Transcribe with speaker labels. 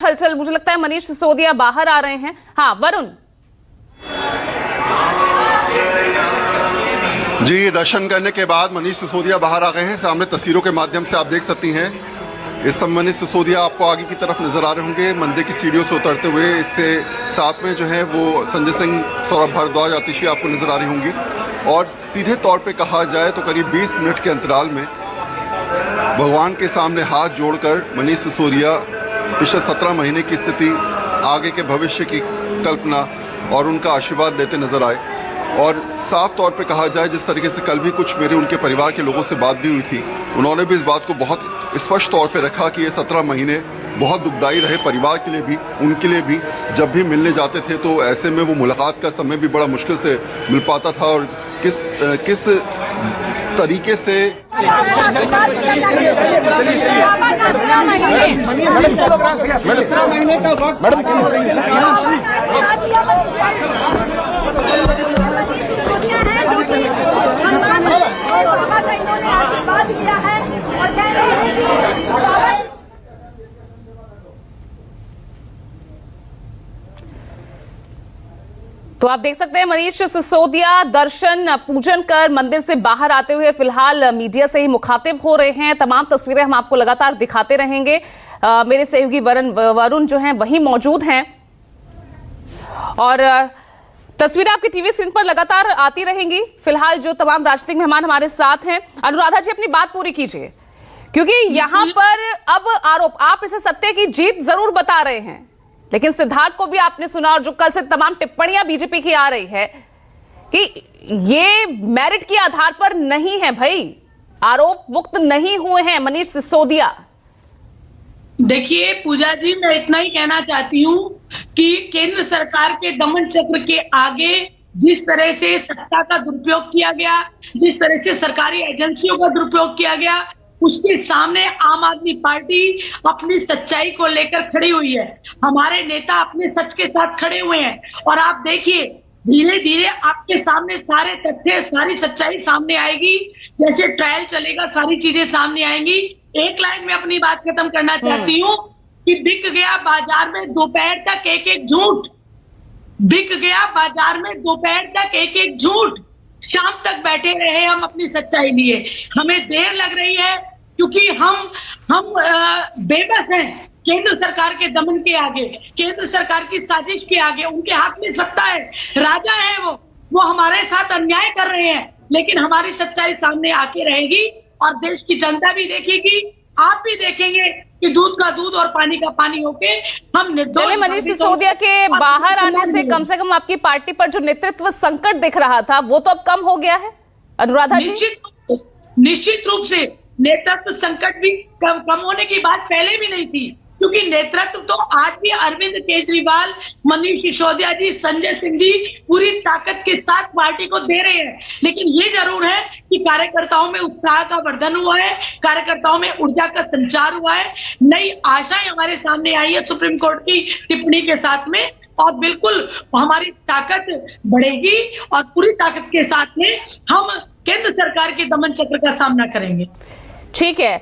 Speaker 1: हलचल, मुझे लगता है मनीष सिसोदिया बाहर आ रहे हैं। हाँ वरुण
Speaker 2: जी, दर्शन करने के बाद मनीष सिसोदिया बाहर आ गए हैं। सामने तस्वीरों के माध्यम से आप देख सकती हैं। इस समय मनीष सिसोदिया आपको आगे की तरफ नजर आ रहे होंगे मंदिर की सीढ़ियों से उतरते हुए। इससे साथ में जो है वो संजय सिंह, सौरभ भारद्वाज, आतिशी आपको नजर आ रही होंगी। और सीधे तौर पे कहा जाए तो करीब 20 मिनट के अंतराल में भगवान के सामने हाथ जोड़कर मनीष सिसोदिया पिछले 17 महीने की स्थिति, आगे के भविष्य की कल्पना और उनका आशीर्वाद लेते नजर आए। और साफ तौर पे कहा जाए, जिस तरीके से कल भी कुछ मेरे उनके परिवार के लोगों से बात भी हुई थी, उन्होंने भी इस बात को बहुत स्पष्ट तौर पे रखा कि ये 17 महीने बहुत दुखदाई रहे परिवार के लिए भी, उनके लिए भी। जब भी मिलने जाते थे तो ऐसे में वो मुलाकात का समय भी बड़ा मुश्किल से मिल पाता था। और किस तरीके से
Speaker 3: आशीर्वाद दिया है और
Speaker 1: तो आप देख सकते हैं मनीष सिसोदिया दर्शन पूजन कर मंदिर से बाहर आते हुए फिलहाल मीडिया से ही मुखातिब हो रहे हैं। तमाम तस्वीरें हम आपको लगातार दिखाते रहेंगे। मेरे सहयोगी वरुण जो हैं वही मौजूद हैं और तस्वीरें आपकी टीवी स्क्रीन पर लगातार आती रहेंगी। फिलहाल जो तमाम राजनीतिक मेहमान हमारे साथ हैं, अनुराधा जी अपनी बात पूरी कीजिए, क्योंकि यहां पर अब आरोप, आप इसे सत्य की जीत जरूर बता रहे हैं, लेकिन सिद्धार्थ को भी आपने सुना और जो कल से तमाम टिप्पणियां बीजेपी की आ रही है कि ये मेरिट के आधार पर नहीं है भाई, आरोप मुक्त नहीं हुए हैं मनीष सिसोदिया।
Speaker 4: देखिए पूजा जी, मैं इतना ही कहना चाहती हूँ कि केंद्र सरकार के दमन चक्र के आगे जिस तरह से सत्ता का दुरुपयोग किया गया, जिस तरह से सरकारी एजेंसियों का दुरुपयोग किया गया, उसके सामने आम आदमी पार्टी अपनी सच्चाई को लेकर खड़ी हुई है। हमारे नेता अपने सच के साथ खड़े हुए हैं और आप देखिए धीरे धीरे आपके सामने सारे तथ्य, सारी सच्चाई सामने आएगी। जैसे ट्रायल चलेगा सारी चीजें सामने आएंगी। एक लाइन में अपनी बात खत्म करना चाहती हूँ कि बिक गया बाजार में दोपहर तक एक एक झूठ, बिक गया बाजार में दोपहर तक एक एक झूठ। शाम तक बैठे रहे हम अपनी सच्चाई लिए। हमें देर लग रही है क्योंकि हम बेबस हैं केंद्र सरकार के दमन के आगे, केंद्र सरकार की साजिश के आगे। उनके हाथ में सत्ता है, राजा है वो हमारे साथ अन्याय कर रहे हैं, लेकिन हमारी सच्चाई सामने आके रहेगी और देश की जनता भी देखेगी, आप भी देखेंगे कि दूध का दूध और पानी का पानी होके हम निर्दोष।
Speaker 1: मनीष सिसोदिया के बाहर आने से कम आपकी पार्टी पर जो नेतृत्व संकट दिख रहा था वो तो अब कम हो गया है अनुराधा जी?
Speaker 4: निश्चित रूप से नेतृत्व संकट भी कम होने की बात पहले भी नहीं थी, क्योंकि नेतृत्व तो आज भी अरविंद केजरीवाल, मनीष सिसोदिया जी, संजय सिंह जी पूरी ताकत के साथ पार्टी को दे रहे हैं। लेकिन ये जरूर है कि कार्यकर्ताओं में उत्साह का वर्धन हुआ है, कार्यकर्ताओं में ऊर्जा का संचार हुआ है, नई आशाएं हमारे सामने आई है सुप्रीम कोर्ट की टिप्पणी के साथ में, और बिल्कुल हमारी ताकत बढ़ेगी और पूरी ताकत के साथ में हम केंद्र सरकार के दमन चक्र का सामना करेंगे।
Speaker 1: ठीक है।